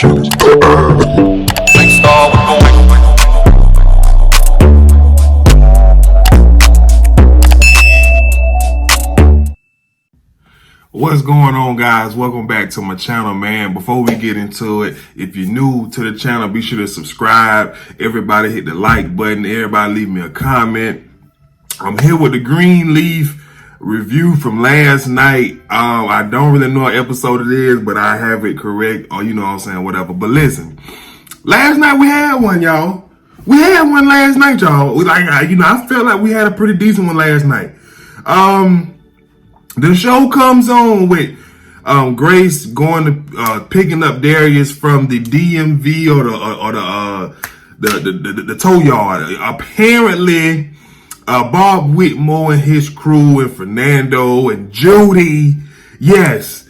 What's going on, guys? Welcome back to my channel, man. Before we get into it, if you're new to the channel, be sure to subscribe. Everybody hit the like button. Everybody leave me a comment. I'm here with the Greenleaf review from last night. I don't really know what episode it is, but I have it correct, or you know what I'm saying, whatever. But listen, last night we had one, y'all. We had one last night, y'all. I felt like we had a pretty decent one last night. The show comes on with Grace going to picking up Darius from the DMV or the tow yard. Apparently, Bob Whitmore and his crew and Fernando and Judy, yes,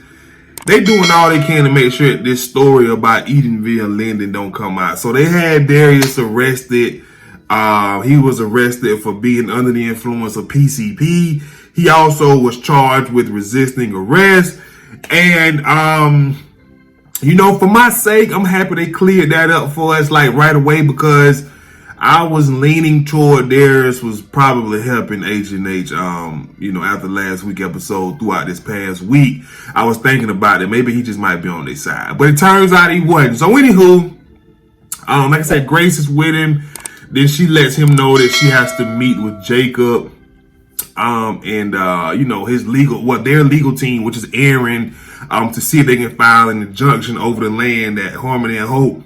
they doing all they can to make sure that this story about Edenville and Linden don't come out. So they had Darius arrested. He was arrested for being under the influence of PCP. He also was charged with resisting arrest. And, for my sake, I'm happy they cleared that up for us like right away, because I was leaning toward Darius was probably helping H&H, after last week episode throughout this past week. I was thinking about it. Maybe he just might be on their side. But it turns out he wasn't. So anywho, like I said, Grace is with him. Then she lets him know that she has to meet with Jacob. Their legal team, which is Aaron, to see if they can file an injunction over the land that Harmony and Hope,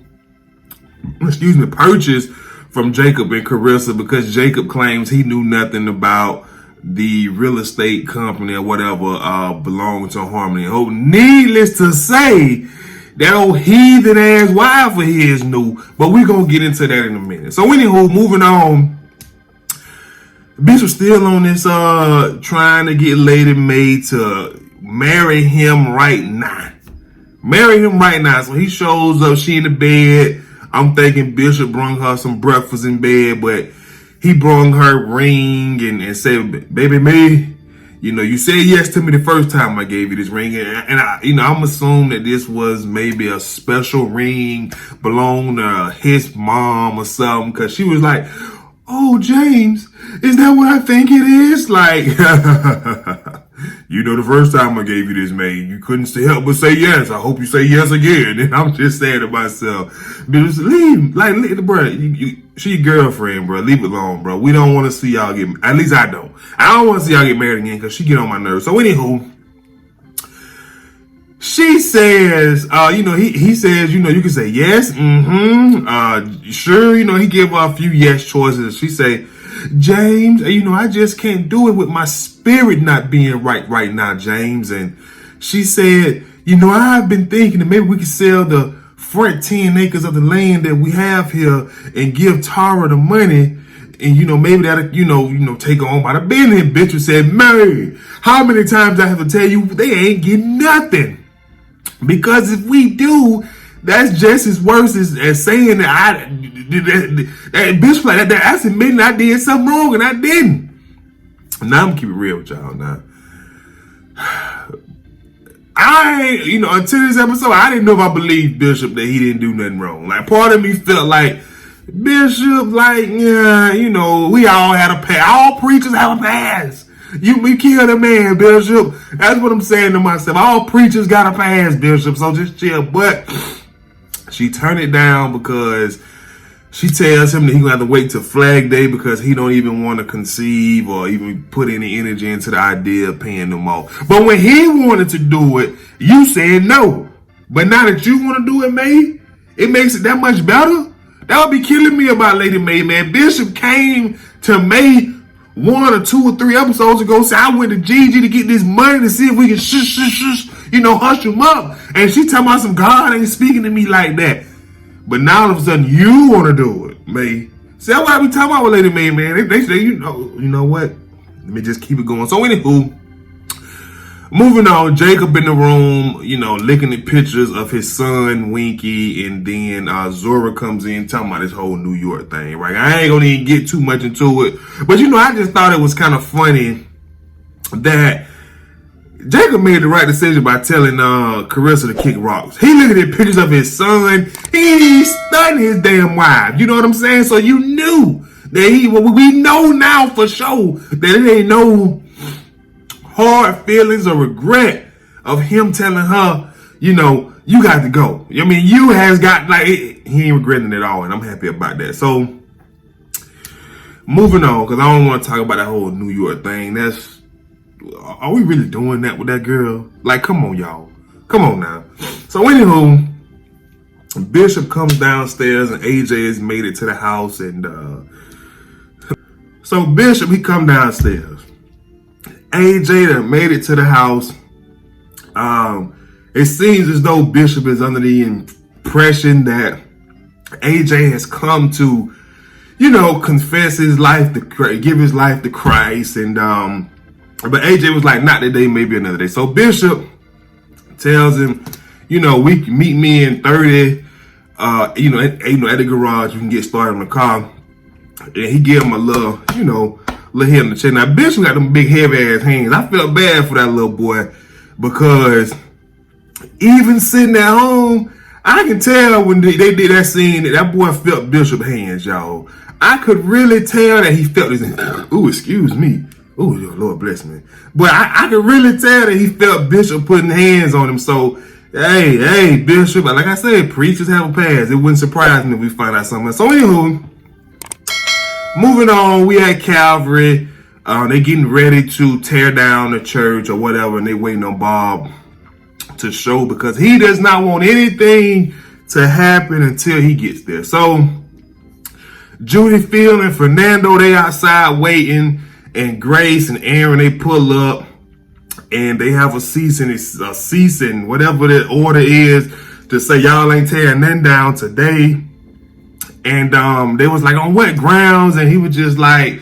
purchased from Jacob and Carissa, because Jacob claims he knew nothing about the real estate company or whatever, belonging to Harmony and Hope. Needless to say, that old heathen ass wife of his knew, but we're gonna get into that in a minute. So anywho, moving on. Bitch was still on this, trying to get Lady Mae to marry him right now. So he shows up, she in the bed. I'm thinking Bishop brung her some breakfast in bed, but he brung her ring and said, "Baby Mae, you said yes to me the first time I gave you this ring." And I'm assuming that this was maybe a special ring belonging to his mom or something, because she was like, "Oh, James, is that what I think it is?" Like, the first time I gave you this, man, you couldn't help but say yes. I hope you say yes again. And I'm just saying to myself, just leave, bro, she your girlfriend, bro. Leave it alone, bro. We don't want to see y'all get, at least I don't. I don't want to see y'all get married again, because she get on my nerves. So anywho, she says, he says, you can say yes, sure, he gave her a few yes choices. She say, "James, I just can't do it with my spirit not being right now, James." And she said, "I've been thinking that maybe we could sell the front 10 acres of the land that we have here and give Tara the money. And, maybe that'll, take her on by the business." Bitch who said, "Man, how many times I have to tell you they ain't getting nothing? Because if we do, that's just as worse as saying that that bitch like that. That's admitting I did something wrong and I didn't." Now I'm gonna keep it real with y'all. Now, until this episode, I didn't know if I believed Bishop that he didn't do nothing wrong. Like, part of me felt like Bishop, we all had a pass. All preachers have a pass. We killed a man, Bishop. That's what I'm saying to myself. All preachers got a pass, Bishop. So just chill. But she turned it down because she tells him that he's going to have to wait till Flag Day, because he don't even want to conceive or even put any energy into the idea of paying them off. But when he wanted to do it, you said no. But now that you want to do it, Mae, it makes it that much better. That would be killing me about Lady Mae, man. Bishop came to Mae 1 or 2 or 3 episodes ago, say, "I went to Gigi to get this money to see if we can hush him up." And she talking about some God ain't speaking to me like that. But now all of a sudden you want to do it, Mae. See, that's what I be talking about with Lady Mae, man. They say, you know what? Let me just keep it going. So anywho, moving on, Jacob in the room, looking at pictures of his son, Winky, and then Zora comes in talking about this whole New York thing, right? I ain't gonna even get too much into it, but I just thought it was kind of funny that Jacob made the right decision by telling Carissa to kick rocks. He looked at pictures of his son. He's stunning his damn wife. You know what I'm saying? So you knew that we know now for sure that it ain't no hard feelings or regret of him telling her, you know, you got to go. I mean, you has got, like, he ain't regretting it at all, and I'm happy about that. So, moving on, because I don't want to talk about that whole New York thing. Are we really doing that with that girl? Like, come on, y'all. Come on now. So, anywho, Bishop comes downstairs, and AJ has made it to the house, and so Bishop, he come downstairs. AJ done made it to the house. It seems as though Bishop is under the impression that AJ has come to, you know, confess his life, to give his life to Christ. And but AJ was like, not today, maybe another day. So Bishop tells him, you know, we can meet me in 30, at the garage. You can get started on the car. And he gave him a little, little hit on the chin. Now, Bishop got them big, heavy-ass hands. I felt bad for that little boy because even sitting at home, I can tell when they did that scene that boy felt Bishop's hands, y'all. I could really tell that he felt his hands. Ooh, excuse me. Ooh, Lord bless me. But I could really tell that he felt Bishop putting hands on him. So, hey, Bishop, like I said, preachers have a past. It wouldn't surprise me if we find out something else. So, anywho, moving on, we at Calvary. They getting ready to tear down the church or whatever, and they waiting on Bob to show because he does not want anything to happen until he gets there. So, Judy, Phil, and Fernando, they outside waiting, and Grace and Aaron, they pull up, and they have a ceasing, whatever the order is, to say y'all ain't tearing nothing down today. And they was like, on what grounds? And he was just like,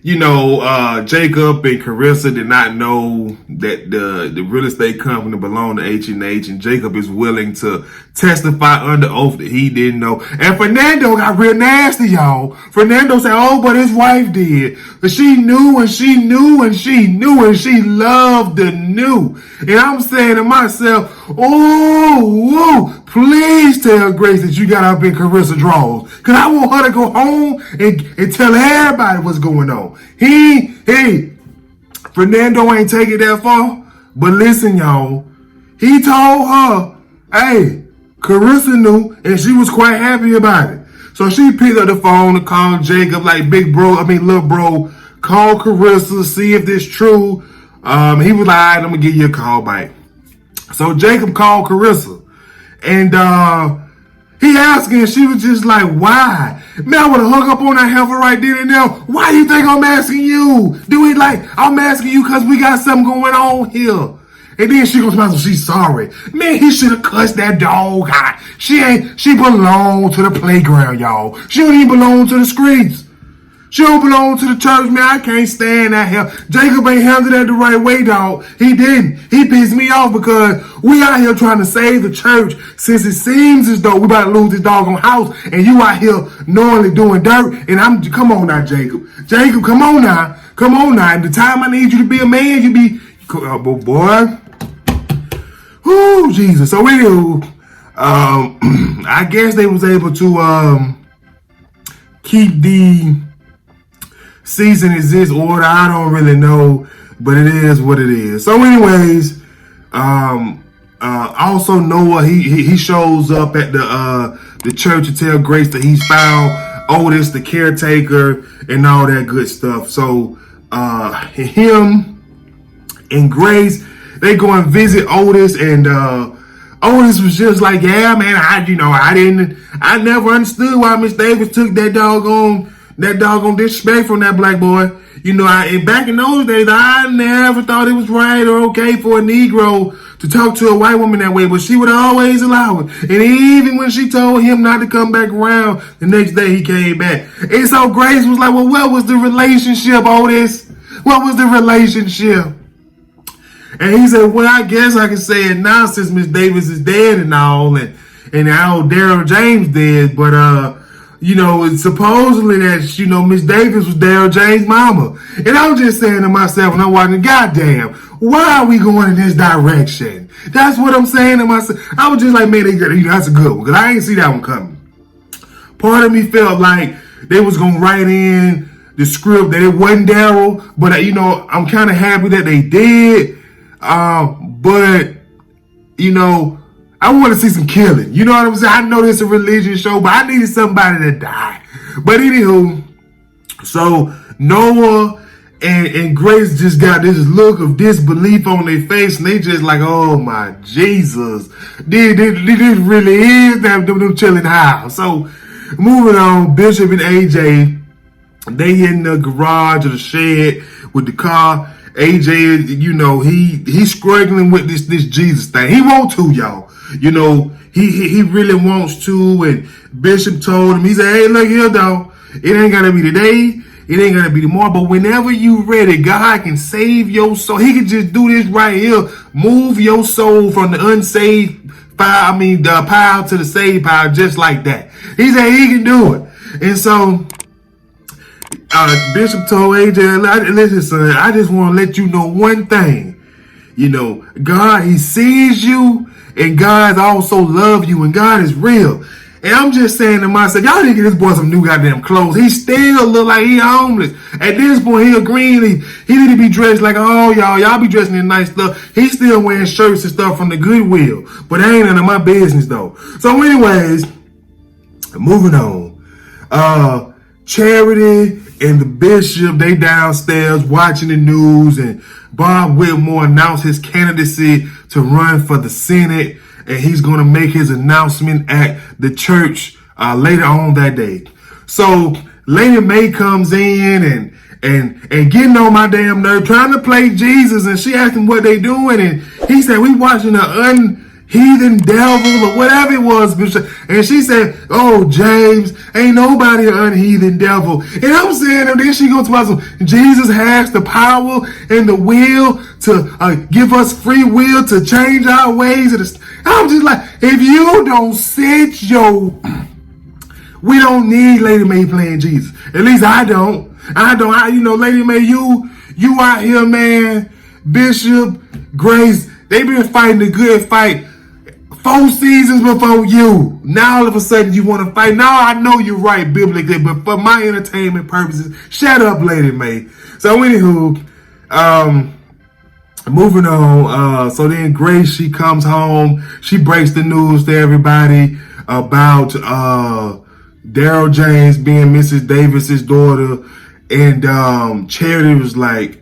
Jacob and Carissa did not know that the real estate company belonged to H&H, and Jacob is willing to testify under oath that he didn't know. And Fernando got real nasty, y'all. Fernando said, oh, but his wife did. But she knew and she knew and she knew and she loved the new. And I'm saying to myself, oh, please tell Grace that you got up in Carissa drawers. Because I want her to go home and tell everybody what's going on. Fernando ain't take it that far. But listen, y'all. He told her, hey, Carissa knew, and she was quite happy about it. So she picked up the phone to call Jacob, like little bro, call Carissa, see if this true. He was like, all right, I'm going to give you a call back. So Jacob called Carissa. And he asked her, and she was just like, why? Man, I would have hung up on that heifer right then and there. Why do you think I'm asking you? I'm asking you because we got something going on here. And then she goes, she's sorry. Man, he should have cussed that dog out. She belong to the playground, y'all. She don't even belong to the streets. She don't belong to the church, man. I can't stand that hell. Jacob ain't handled that the right way, dog. He didn't. He pissed me off because we out here trying to save the church since it seems as though we about to lose this doggone house and you out here knowingly doing dirt. And come on now, Jacob. Jacob, come on now. Come on now. And the time I need you to be a man, you be, boy. Ooh, Jesus. So anywho, I guess they was able to keep the season is this order. I don't really know, but it is what it is. So anyways, also Noah, he shows up at the church to tell Grace that he's found Otis, the caretaker, and all that good stuff. So him and Grace, they go and visit Otis, and Otis was just like, yeah, man, I never understood why Miss Davis took that doggone disrespect from that black boy. Back in those days, I never thought it was right or okay for a Negro to talk to a white woman that way, but she would always allow it. And even when she told him not to come back around, the next day he came back. And so Grace was like, well, what was the relationship, Otis? What was the relationship? And he said, well, I guess I can say it now since Miss Davis is dead and all, and now Daryl James dead, but it's supposedly that, Miss Davis was Daryl James' mama. And I was just saying to myself when I'm watching, goddamn, why are we going in this direction? That's what I'm saying to myself. I was just like, man, that's a good one, because I ain't see that one coming. Part of me felt like they was going to write in the script that it wasn't Daryl, but, I'm kind of happy that they did. But, I want to see some killing. You know what I'm saying? I know this is a religion show, but I needed somebody to die. But anywho, so Noah and Grace just got this look of disbelief on their face, and they just like, oh my Jesus, this really is them chilling high. So moving on, Bishop and AJ, they in the garage or the shed with the car. AJ, he's struggling with this Jesus thing. He wants to, y'all. He really wants to. And Bishop told him, he said, hey, look here, though. It ain't got to be today. It ain't got to be tomorrow. But whenever you ready, God can save your soul. He can just do this right here. Move your soul from the unsaved pile, the pile to the saved pile, just like that. He said he can do it. And so Bishop told AJ, listen, son, I just want to let you know one thing. God, he sees you, and God also loves you, and God is real. And I'm just saying to myself, y'all need to get this boy some new goddamn clothes. He still look like he homeless. At this point, he a Greenleaf. He need to be dressed like, oh, y'all be dressing in nice stuff. He's still wearing shirts and stuff from the Goodwill. But that ain't none of my business, though. So anyways, moving on. Charity and the bishop, they downstairs watching the news, and Bob Whitmore announced his candidacy to run for the Senate, and he's going to make his announcement at the church later on that day. So Lady Mae comes in and getting on my damn nerve, trying to play Jesus, and she asked him what they doing, and he said, we watching an heathen devil or whatever it was, and she said, oh, James, ain't nobody an unheathen devil. And I'm saying, and then she goes to us, Jesus has the power and the will to give us free will to change our ways. I'm just like, if you don't set we don't need Lady Mae playing Jesus. At least I don't. Lady Mae, you out here, man. Bishop, Grace, they been fighting the good fight 4 seasons before you. Now all of a sudden you want to fight. Now I know you're right biblically, but for my entertainment purposes, shut up, Lady Mae. So anywho, moving on. So then Grace, she comes home. She breaks the news to everybody about Daryl James being Mrs. Davis's daughter. And Charity was like,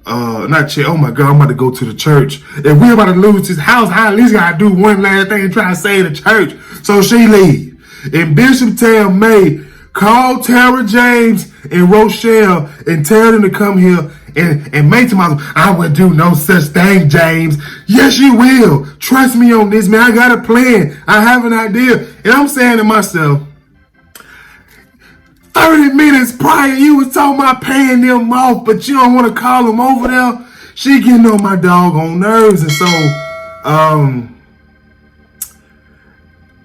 not Charity, oh my God, I'm about to go to the church. If we're about to lose this house, I at least gotta do one last thing and try to save the church. So she leaves. And Bishop tell May, call Tara James and Rochelle and tell them to come here and May to myself, I would do no such thing, James. Yes, you will. Trust me on this, man. I got a plan. I have an idea. And I'm saying to myself, 30 minutes prior, you was talking about paying them off, but you don't want to call them over there. She getting on my doggone nerves. And so,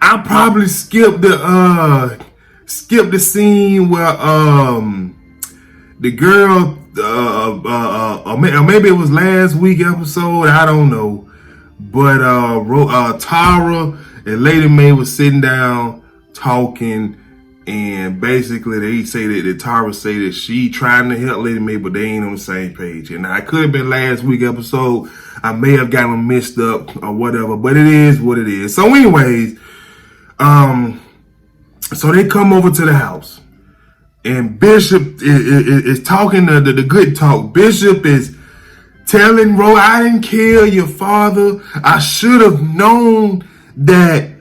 I probably skipped the scene where, the girl, or maybe it was last week episode, I don't know. But, Tara and Lady Mae was sitting down talking. And basically, they say that Tara say that she trying to help Lady Mae, but they ain't on the same page. And I could have been last week episode. I may have gotten them mixed up or whatever, but it is what it is. So anyways, so they come over to the house. And Bishop is talking the good talk. Bishop is telling Ro, I didn't kill your father. I should have known that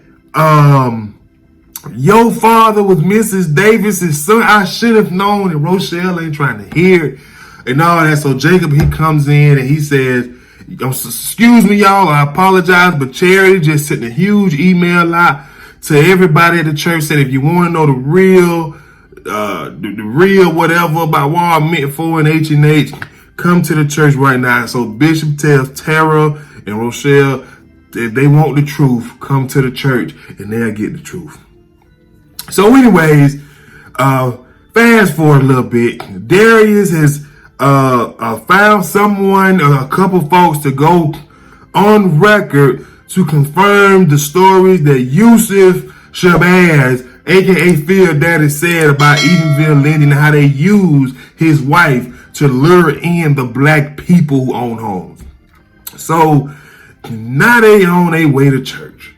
your father was Mrs. Davis's son. I should have known. And Rochelle ain't trying to hear it and all that. So Jacob, he comes in and he says, excuse me, y'all, I apologize, but Charity just sent a huge email out to everybody at the church, said if you want to know the real whatever about what I meant for in H&H, come to the church right now. So Bishop tells Tara and Rochelle, if they want the truth, come to the church and they'll get the truth. So anyways, fast forward a little bit. Darius has found someone, a couple folks to go on record to confirm the stories that Yusuf Shabazz, aka Phil Daddy, said about Edenville Lindy and how they use his wife to lure in the black people who own homes. So now they on their way to church.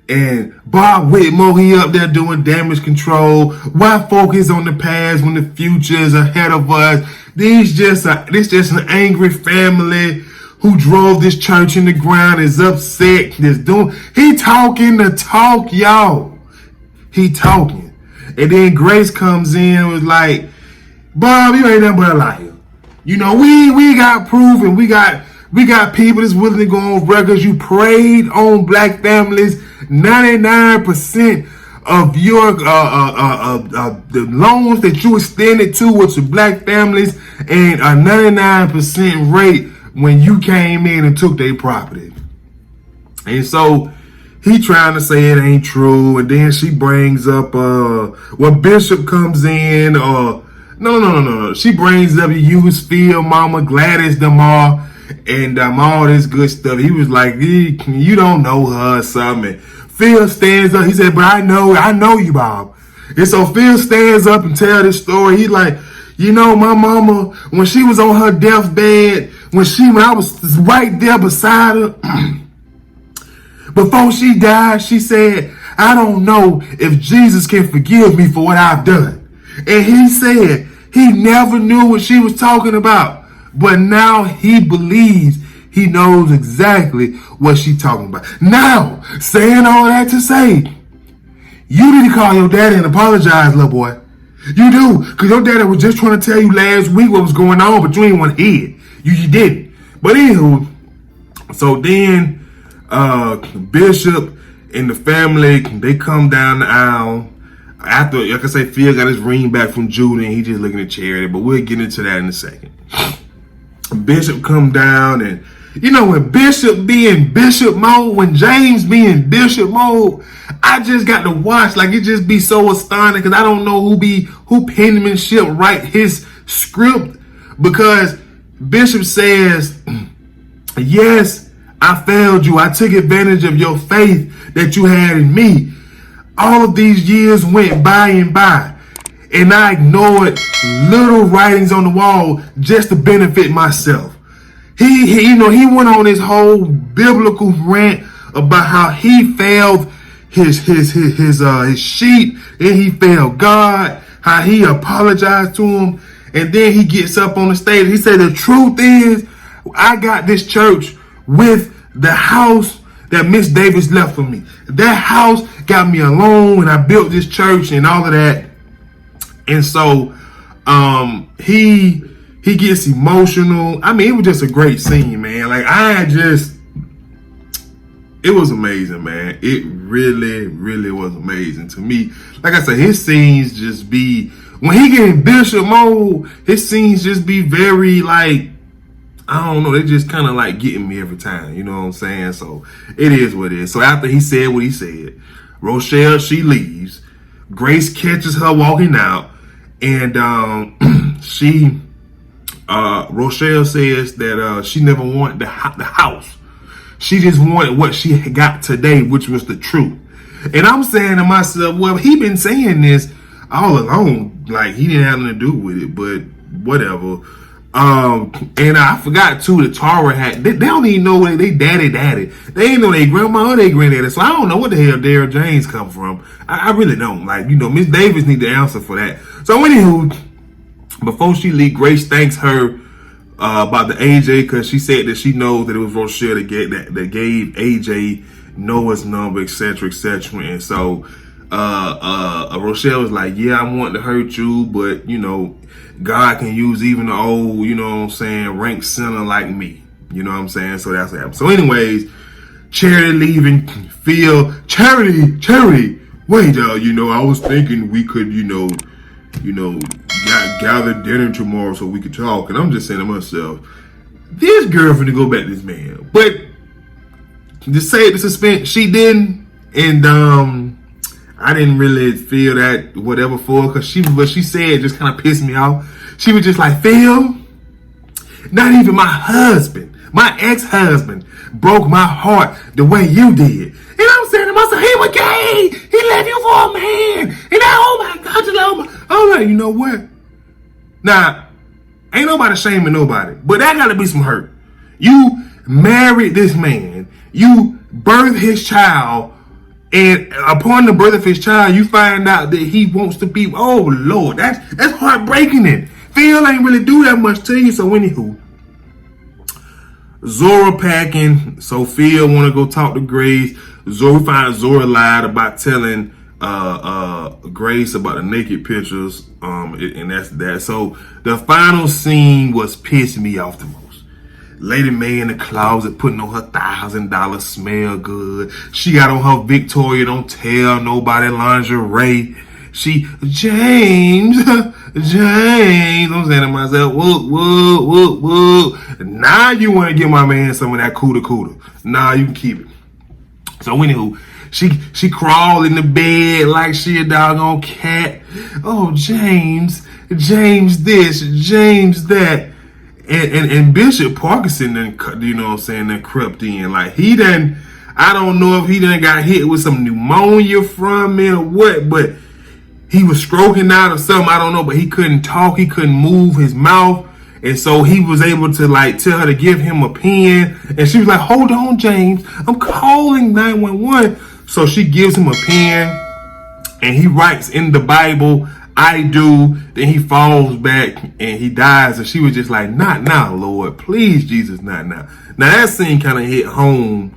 And Bob Whitmore, he up there doing damage control. Why focus on the past when the future is ahead of us? This just an angry family who drove this church in the ground, is upset. He talking the talk, y'all. He talking. And then Grace comes in and was like, Bob, you ain't nothing but a liar. You know, we got proof, and we got people that's willing to go on records. You preyed on black families. 99% of your the loans that you extended to was to black families, and a 99% rate when you came in and took their property. And so he trying to say it ain't true, and then she brings up Bishop comes in, no. She brings up Hughes Field, Mama Gladys, them all, and all this good stuff. He was like, you don't know her or something. Phil stands up. He said, but I know you, Bob. And so Phil stands up and tell this story. He like, you know, my mama, when she was on her deathbed, when I was right there beside her, before she died, she said, I don't know if Jesus can forgive me for what I've done. And he said he never knew what she was talking about, but now he believes he knows exactly what she's talking about. Now, saying all that to say, you need to call your daddy and apologize, little boy. You do, because your daddy was just trying to tell you last week what was going on, but you ain't want to hear it. You didn't. But anywho, so then Bishop and the family, they come down the aisle. After, like I say, Phil got his ring back from Judy, and he just looking at Charity, but we'll get into that in a second. Bishop come down, and you know, when Bishop be in Bishop mode, when James be in Bishop mode, I just got to watch, like it just be so astounding, because I don't know who penmanship write his script, because Bishop says, yes, I failed you. I took advantage of your faith that you had in me. All of these years went by and by, and I ignored little writings on the wall just to benefit myself. He went on this whole biblical rant about how he failed his sheep, and he failed God, how he apologized to him, and then he gets up on the stage. He said, the truth is, I got this church with the house that Miss Davis left for me. That house got me a loan when I built this church and all of that. And so he gets emotional. I mean, it was just a great scene, man. Like, it was amazing, man. It really, really was amazing to me. Like I said, his scenes just be, when he get in Bishop mode, his scenes just be very, like, I don't know, they just kind of like getting me every time, you know what I'm saying? So it is what it is. So after he said what he said, Rochelle, she leaves. Grace catches her walking out, and Rochelle says that she never wanted the house. She just wanted what she got today, which was the truth. And I'm saying to myself, well, he been saying this all along, like he didn't have nothing to do with it, but whatever. And I forgot too that Tara had, they don't even know where they daddy. They ain't know their grandma or their granddaddy. So I don't know what the hell Daryl James come from. I really don't. Like, you know, Miss Davis need to answer for that. So anywho, before she leave, Grace thanks her about the AJ, because she said that she knows that it was Rochelle that gave AJ Noah's number, etc., etc. And so Rochelle was like, yeah, I want to hurt you, but you know, God can use even the old, you know what I'm saying, ranked sinner like me. You know what I'm saying? So that's what happened. So anyways, Charity leaving, Phil, Charity, wait, you know, I was thinking we could, gather dinner tomorrow so we could talk. And I'm just saying to myself, this girl finna go back to this man. But to say the suspense, she didn't. And I didn't really feel that whatever for, because what she said just kind of pissed me off. She was just like, Phil, not even my husband, my ex-husband, broke my heart the way you did. And I'm saying to myself, he was gay. He left you for a man. And now, oh my God, you know, I'm like, you know what? Now, ain't nobody shaming nobody, but that gotta be some hurt. You married this man. You birthed his child. And upon the birth of his child, you find out that he wants to be, oh Lord, that's heartbreaking it. Phil ain't really do that much to you. So anywho, Zora packing. So Phil want to go talk to Grace. Zora finds Zora lied about telling Grace about the naked pictures. And that's that. So the final scene was pissing me off the most. Lady Mae in the closet putting on her $1,000 smell good. She got on her Victoria Don't Tell Nobody lingerie. James, I'm saying to myself, whoop. Now you want to give my man some of that cooter. Nah, you can keep it. So anywho, she crawled in the bed like she a doggone cat. Oh, James this, James that. And Bishop Parkinson then, you know what I'm saying, then crept in. Like he done, I don't know if he done got hit with some pneumonia from it or what, but he was stroking out or something, I don't know, but he couldn't talk, he couldn't move his mouth. And so he was able to like tell her to give him a pen. And she was like, hold on, James, I'm calling 911. So she gives him a pen and he writes in the Bible, I do. Then he falls back and he dies. And she was just like, not now, Lord. Please, Jesus, not now. Now that scene kind of hit home,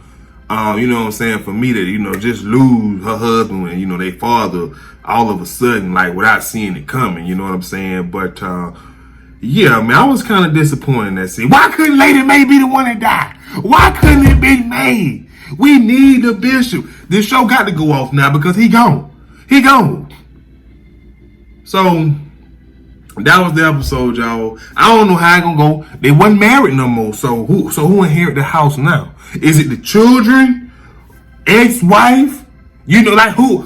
you know what I'm saying, for me to, you know, just lose her husband and, you know, their father all of a sudden, like without seeing it coming, you know what I'm saying? But, yeah, man, I was kind of disappointed in that scene. Why couldn't Lady Mae be the one that died? Why couldn't it be Mae? We need the bishop. This show got to go off now because he gone. So that was the episode, y'all. I don't know how it's gonna go. They wasn't married no more. So who inherit the house now? Is it the children? Ex-wife? You know, like who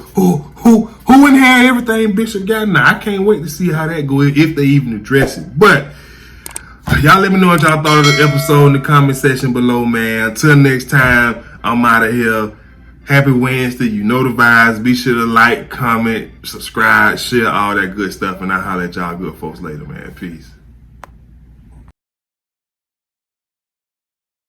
inherit everything Bishop got now? I can't wait to see how that goes, if they even address it. But y'all let me know what y'all thought of the episode in the comment section below, man. Until next time, I'm out of here. Happy Wednesday. You know the vibes. Be sure to like, comment, subscribe, share all that good stuff. And I'll holler at y'all good folks later, man. Peace.